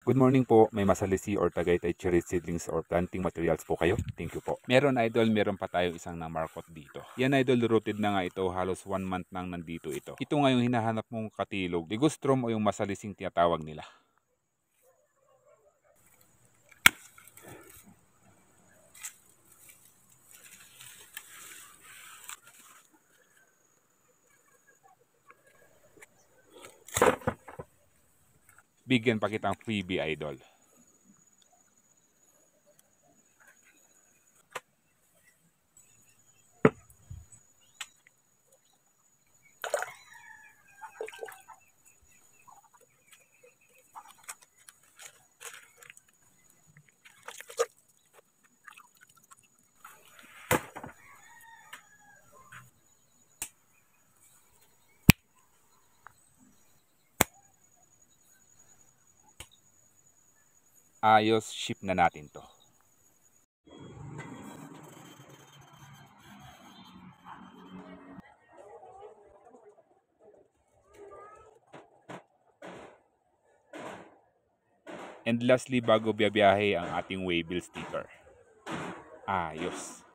Good morning po. May Masalisi or Tagaytay cherry seedlings or planting materials po kayo? Thank you po. Meron idol, meron pa tayo isang na markot dito. Yan idol, rooted na nga ito. Halos 1 month nang nandito ito. Ito nga yung hinahanap mong katilog. Ligustrum o yung masalising tinatawag nila. Bigyan pa kitang freebie idol. Ayos, ship na natin to. And lastly, bago biyabiyahe ang ating waybill sticker. Ayos.